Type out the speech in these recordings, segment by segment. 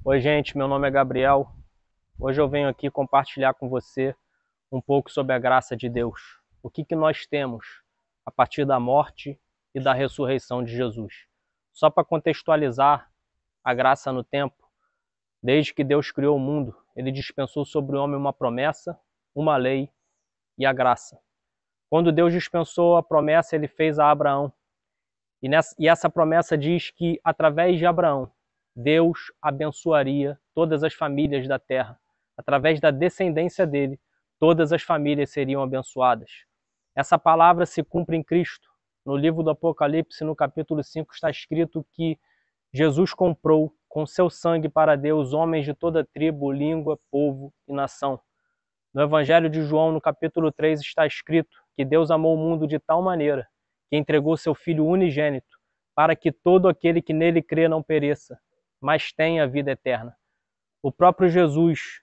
Oi, gente, meu nome é Gabriel. Hoje eu venho aqui compartilhar com você um pouco sobre a graça de Deus. O que nós temos a partir da morte e da ressurreição de Jesus. Só para contextualizar a graça no tempo, desde que Deus criou o mundo, ele dispensou sobre o homem uma promessa, uma lei e a graça. Quando Deus dispensou a promessa, ele fez a Abraão. E essa promessa diz que, através de Abraão, Deus abençoaria todas as famílias da terra. Através da descendência dele, todas as famílias seriam abençoadas. Essa palavra se cumpre em Cristo. No livro do Apocalipse, no capítulo 5, está escrito que Jesus comprou com seu sangue para Deus homens de toda tribo, língua, povo e nação. No Evangelho de João, no capítulo 3, está escrito que Deus amou o mundo de tal maneira que entregou seu Filho unigênito, para que todo aquele que nele crê não pereça, mas tenha a vida eterna. O próprio Jesus,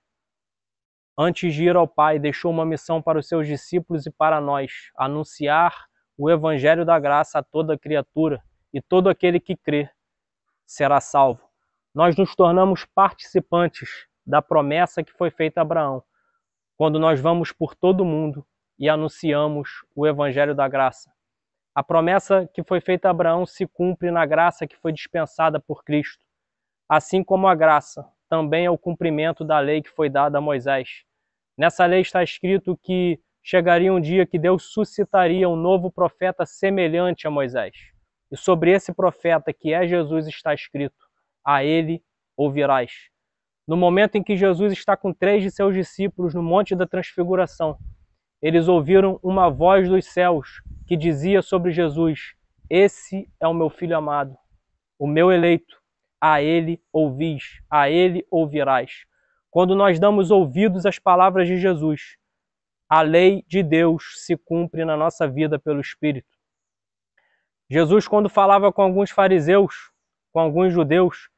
antes de ir ao Pai, deixou uma missão para os seus discípulos e para nós, anunciar o Evangelho da graça a toda criatura, e todo aquele que crê será salvo. Nós nos tornamos participantes da promessa que foi feita a Abraão, quando nós vamos por todo o mundo e anunciamos o Evangelho da graça. A promessa que foi feita a Abraão se cumpre na graça que foi dispensada por Cristo. Assim como a graça também é o cumprimento da lei que foi dada a Moisés. Nessa lei está escrito que chegaria um dia que Deus suscitaria um novo profeta semelhante a Moisés. E sobre esse profeta, que é Jesus, está escrito: a ele ouvirás. No momento em que Jesus está com 3 de seus discípulos no Monte da Transfiguração, eles ouviram uma voz dos céus que dizia sobre Jesus: esse é o meu Filho amado, o meu eleito, a ele ouvis, a ele ouvirás. Quando nós damos ouvidos às palavras de Jesus, a lei de Deus se cumpre na nossa vida pelo Espírito. Jesus, quando falava com alguns fariseus, com alguns judeus,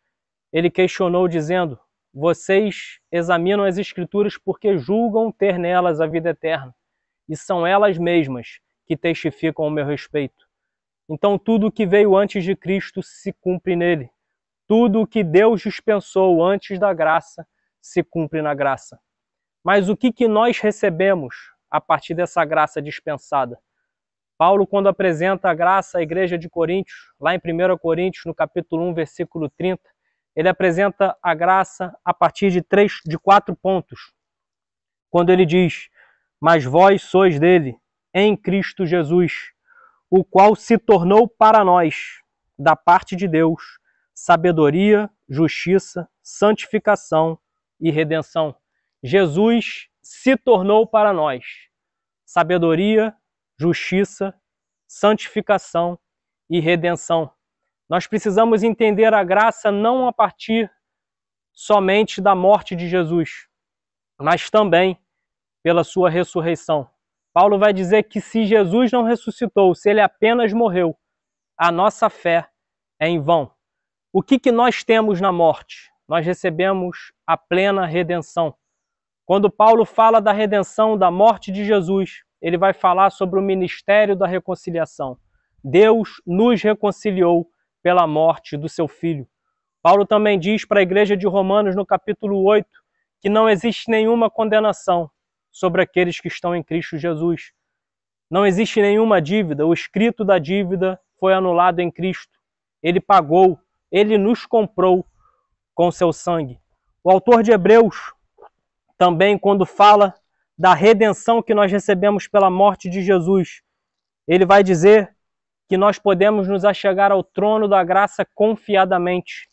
ele questionou dizendo: vocês examinam as Escrituras porque julgam ter nelas a vida eterna, e são elas mesmas que testificam ao meu respeito. Então tudo o que veio antes de Cristo se cumpre nele. Tudo o que Deus dispensou antes da graça se cumpre na graça. Mas o que nós recebemos a partir dessa graça dispensada? Paulo, quando apresenta a graça à igreja de Coríntios, lá em 1 Coríntios, no capítulo 1, versículo 30, ele apresenta a graça a partir de 4 pontos. Quando ele diz: mas vós sois dele, em Cristo Jesus, o qual se tornou para nós, da parte de Deus, sabedoria, justiça, santificação e redenção. Jesus se tornou para nós sabedoria, justiça, santificação e redenção. Nós precisamos entender a graça não a partir somente da morte de Jesus, mas também pela sua ressurreição. Paulo vai dizer que se Jesus não ressuscitou, se ele apenas morreu, a nossa fé é em vão. O que nós temos na morte? Nós recebemos a plena redenção. Quando Paulo fala da redenção, da morte de Jesus, ele vai falar sobre o ministério da reconciliação. Deus nos reconciliou pela morte do seu Filho. Paulo também diz para a igreja de Romanos, no capítulo 8, que não existe nenhuma condenação sobre aqueles que estão em Cristo Jesus. Não existe nenhuma dívida, o escrito da dívida foi anulado em Cristo. Ele pagou, ele nos comprou com seu sangue. O autor de Hebreus também, quando fala da redenção que nós recebemos pela morte de Jesus, ele vai dizer que nós podemos nos achegar ao trono da graça confiadamente,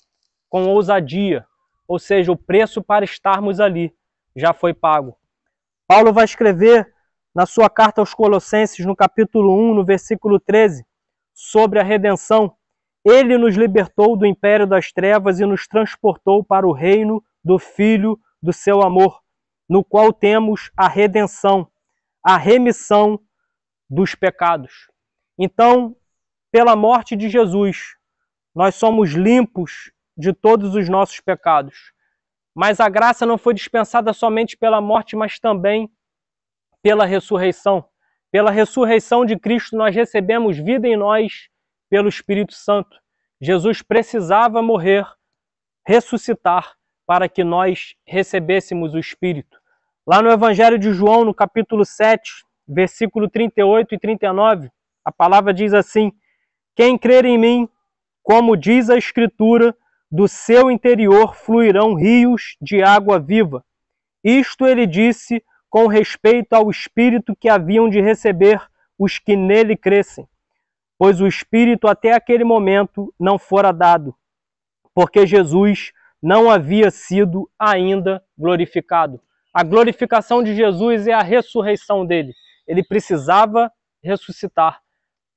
com ousadia, ou seja, o preço para estarmos ali já foi pago. Paulo vai escrever na sua carta aos Colossenses, no capítulo 1, no versículo 13, sobre a redenção. Ele nos libertou do império das trevas e nos transportou para o reino do Filho do seu amor, no qual temos a redenção, a remissão dos pecados. Então, pela morte de Jesus, nós somos limpos de todos os nossos pecados. Mas a graça não foi dispensada somente pela morte, mas também pela ressurreição. Pela ressurreição de Cristo, nós recebemos vida em nós pelo Espírito Santo. Jesus precisava morrer, ressuscitar, para que nós recebêssemos o Espírito. Lá no Evangelho de João, no capítulo 7, versículo 38 e 39, a palavra diz assim: quem crer em mim, como diz a Escritura, do seu interior fluirão rios de água viva. Isto ele disse com respeito ao Espírito que haviam de receber os que nele crescem, pois o Espírito até aquele momento não fora dado, porque Jesus não havia sido ainda glorificado. A glorificação de Jesus é a ressurreição dele. Ele precisava ressuscitar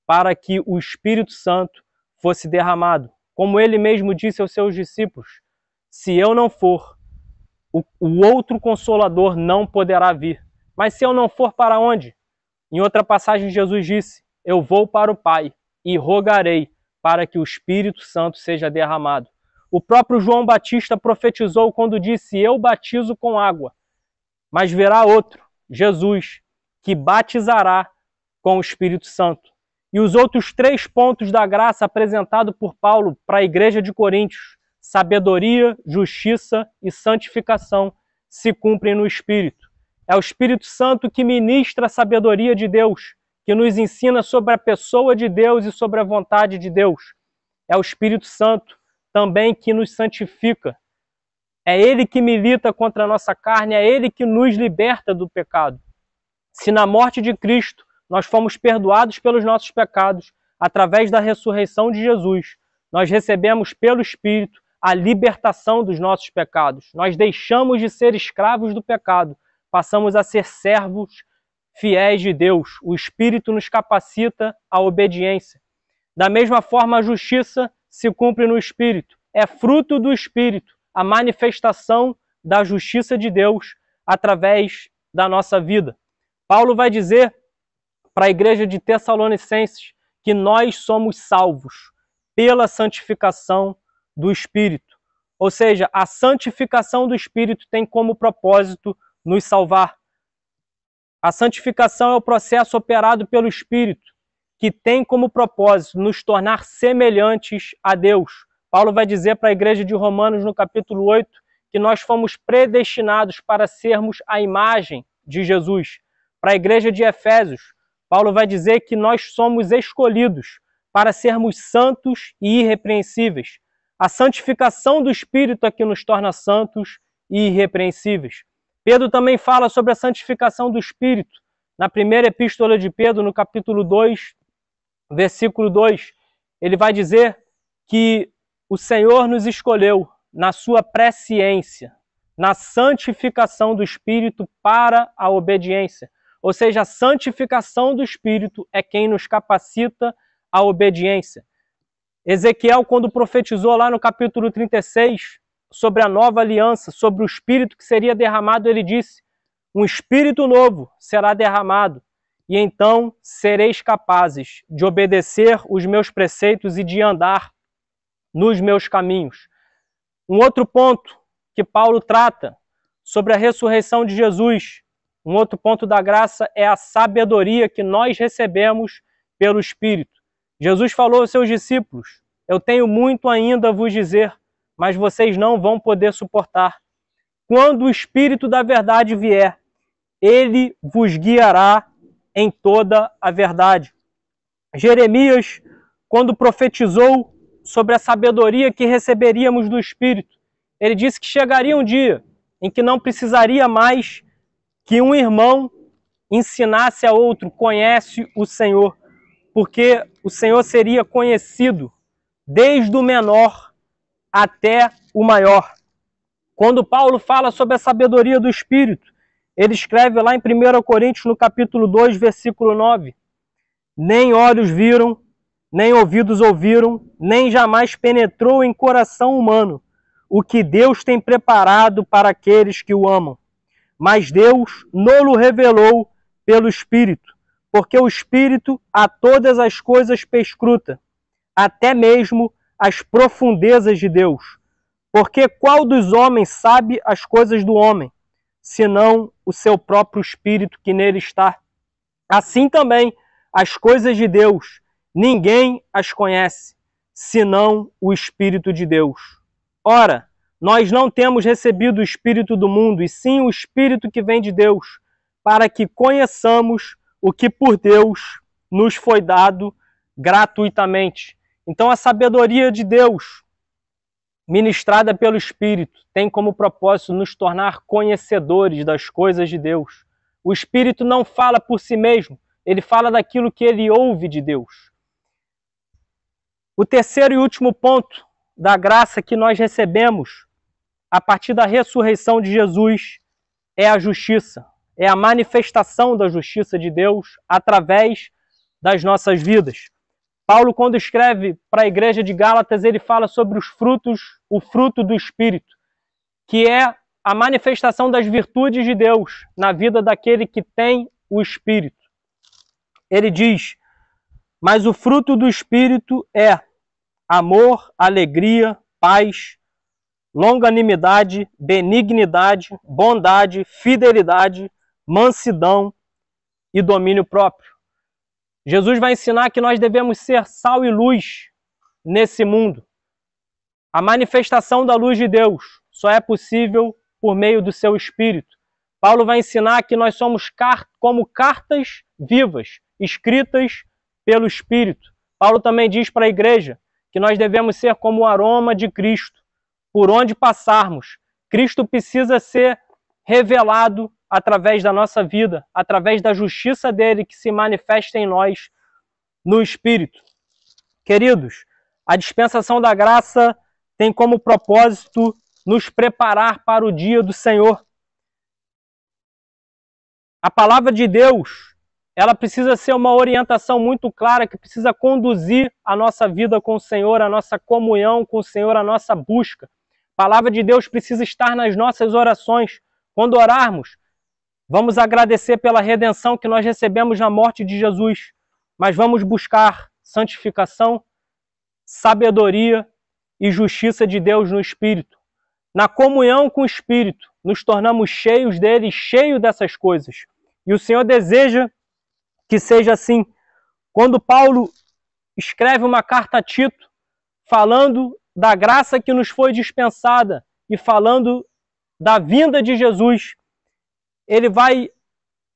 para que o Espírito Santo fosse derramado. Como ele mesmo disse aos seus discípulos: se eu não for, o outro Consolador não poderá vir. Mas se eu não for, para onde? Em outra passagem, Jesus disse: eu vou para o Pai e rogarei para que o Espírito Santo seja derramado. O próprio João Batista profetizou quando disse: eu batizo com água, mas virá outro, Jesus, que batizará com o Espírito Santo. E os outros 3 pontos da graça apresentados por Paulo para a igreja de Coríntios, sabedoria, justiça e santificação, se cumprem no Espírito. É o Espírito Santo que ministra a sabedoria de Deus, que nos ensina sobre a pessoa de Deus e sobre a vontade de Deus. É o Espírito Santo também que nos santifica. É Ele que milita contra a nossa carne, é Ele que nos liberta do pecado. Se na morte de Cristo nós fomos perdoados pelos nossos pecados, através da ressurreição de Jesus, nós recebemos pelo Espírito a libertação dos nossos pecados. Nós deixamos de ser escravos do pecado, passamos a ser servos fiéis de Deus. O Espírito nos capacita à obediência. Da mesma forma, a justiça se cumpre no Espírito. É fruto do Espírito a manifestação da justiça de Deus através da nossa vida. Paulo vai dizer para a igreja de Tessalonicenses que nós somos salvos pela santificação do Espírito. Ou seja, a santificação do Espírito tem como propósito nos salvar. A santificação é o processo operado pelo Espírito, que tem como propósito nos tornar semelhantes a Deus. Paulo vai dizer para a igreja de Romanos, no capítulo 8, que nós fomos predestinados para sermos a imagem de Jesus. Para a igreja de Efésios, Paulo vai dizer que nós somos escolhidos para sermos santos e irrepreensíveis. A santificação do Espírito é que nos torna santos e irrepreensíveis. Pedro também fala sobre a santificação do Espírito. Na primeira epístola de Pedro, no capítulo 2, versículo 2, ele vai dizer que o Senhor nos escolheu na sua presciência, na santificação do Espírito para a obediência. Ou seja, a santificação do Espírito é quem nos capacita à obediência. Ezequiel, quando profetizou lá no capítulo 36, sobre a nova aliança, sobre o Espírito que seria derramado, ele disse: um Espírito novo será derramado, e então sereis capazes de obedecer os meus preceitos e de andar nos meus caminhos. Um outro ponto que Paulo trata sobre a ressurreição de Jesus, um outro ponto da graça, é a sabedoria que nós recebemos pelo Espírito. Jesus falou aos seus discípulos: eu tenho muito ainda a vos dizer, mas vocês não vão poder suportar. Quando o Espírito da verdade vier, ele vos guiará em toda a verdade. Jeremias, quando profetizou sobre a sabedoria que receberíamos do Espírito, ele disse que chegaria um dia em que não precisaria mais que um irmão ensinasse a outro: conhece o Senhor, porque o Senhor seria conhecido desde o menor até o maior. Quando Paulo fala sobre a sabedoria do Espírito, ele escreve lá em 1 Coríntios, no capítulo 2, versículo 9: nem olhos viram, nem ouvidos ouviram, nem jamais penetrou em coração humano o que Deus tem preparado para aqueles que o amam. Mas Deus no-lo revelou pelo Espírito, porque o Espírito a todas as coisas perscruta, até mesmo as profundezas de Deus. Porque qual dos homens sabe as coisas do homem, senão o seu próprio Espírito que nele está? Assim também as coisas de Deus, ninguém as conhece, senão o Espírito de Deus. Ora, Nós não temos recebido o Espírito do mundo, e sim o Espírito que vem de Deus, para que conheçamos o que por Deus nos foi dado gratuitamente. Então a sabedoria de Deus, ministrada pelo Espírito, tem como propósito nos tornar conhecedores das coisas de Deus. O Espírito não fala por si mesmo, ele fala daquilo que ele ouve de Deus. O terceiro e último ponto da graça que nós recebemos a partir da ressurreição de Jesus é a justiça. É a manifestação da justiça de Deus através das nossas vidas. Paulo, quando escreve para a igreja de Gálatas, ele fala sobre os frutos, o fruto do Espírito, que é a manifestação das virtudes de Deus na vida daquele que tem o Espírito. Ele diz: mas o fruto do Espírito é amor, alegria, paz, longanimidade, benignidade, bondade, fidelidade, mansidão e domínio próprio. Jesus vai ensinar que nós devemos ser sal e luz nesse mundo. A manifestação da luz de Deus só é possível por meio do seu Espírito. Paulo vai ensinar que nós somos como cartas vivas, escritas pelo Espírito. Paulo também diz para a igreja que nós devemos ser como o aroma de Cristo. Por onde passarmos, Cristo precisa ser revelado através da nossa vida, através da justiça dele que se manifesta em nós no Espírito. Queridos, a dispensação da graça tem como propósito nos preparar para o dia do Senhor. A palavra de Deus, ela precisa ser uma orientação muito clara que precisa conduzir a nossa vida com o Senhor, a nossa comunhão com o Senhor, a nossa busca. A palavra de Deus precisa estar nas nossas orações. Quando orarmos, vamos agradecer pela redenção que nós recebemos na morte de Jesus, mas vamos buscar santificação, sabedoria e justiça de Deus no Espírito. Na comunhão com o Espírito, nos tornamos cheios dele, cheios dessas coisas. E o Senhor deseja que seja assim. Quando Paulo escreve uma carta a Tito, falando da graça que nos foi dispensada e falando da vinda de Jesus, ele vai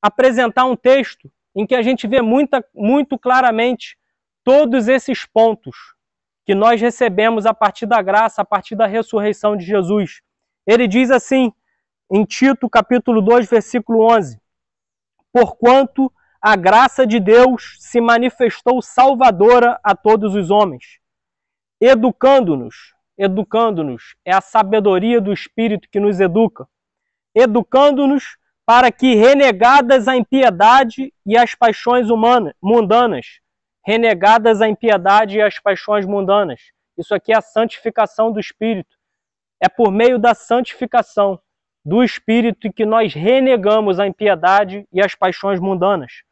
apresentar um texto em que a gente vê muito claramente todos esses pontos que nós recebemos a partir da graça, a partir da ressurreição de Jesus. Ele diz assim, em Tito, capítulo 2, versículo 11, porquanto a graça de Deus se manifestou salvadora a todos os homens, educando-nos é a sabedoria do Espírito que nos educa, educando-nos para que, renegadas a impiedade e as paixões mundanas, renegadas a impiedade e as paixões mundanas. Isso aqui é a santificação do Espírito. É por meio da santificação do Espírito que nós renegamos a impiedade e as paixões mundanas.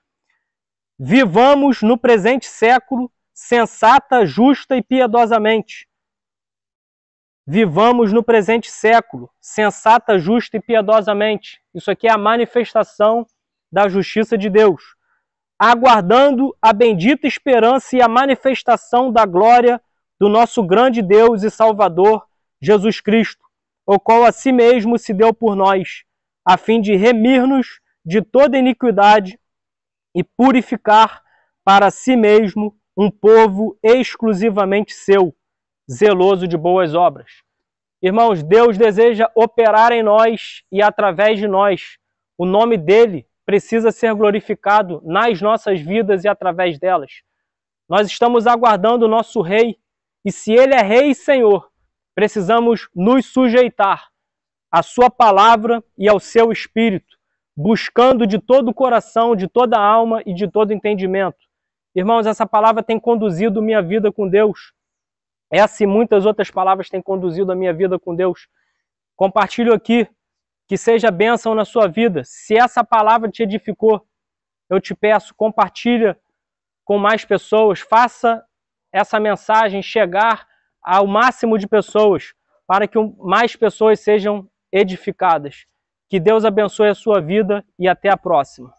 Vivamos no presente século sensata, justa e piedosamente. Vivamos no presente século sensata, justa e piedosamente. Isso aqui é a manifestação da justiça de Deus. Aguardando a bendita esperança e a manifestação da glória do nosso grande Deus e Salvador, Jesus Cristo, o qual a si mesmo se deu por nós, a fim de remir-nos de toda iniquidade e purificar para si mesmo um povo exclusivamente seu, zeloso de boas obras. Irmãos, Deus deseja operar em nós e através de nós. O nome dele precisa ser glorificado nas nossas vidas e através delas. Nós estamos aguardando o nosso Rei, e se ele é Rei e Senhor, precisamos nos sujeitar à sua palavra e ao seu Espírito, buscando de todo o coração, de toda a alma e de todo entendimento. Irmãos, essa palavra tem conduzido minha vida com Deus. Essa e muitas outras palavras têm conduzido a minha vida com Deus. Compartilho aqui, que seja bênção na sua vida. Se essa palavra te edificou, eu te peço, compartilha com mais pessoas, faça essa mensagem chegar ao máximo de pessoas, para que mais pessoas sejam edificadas. Que Deus abençoe a sua vida e até a próxima.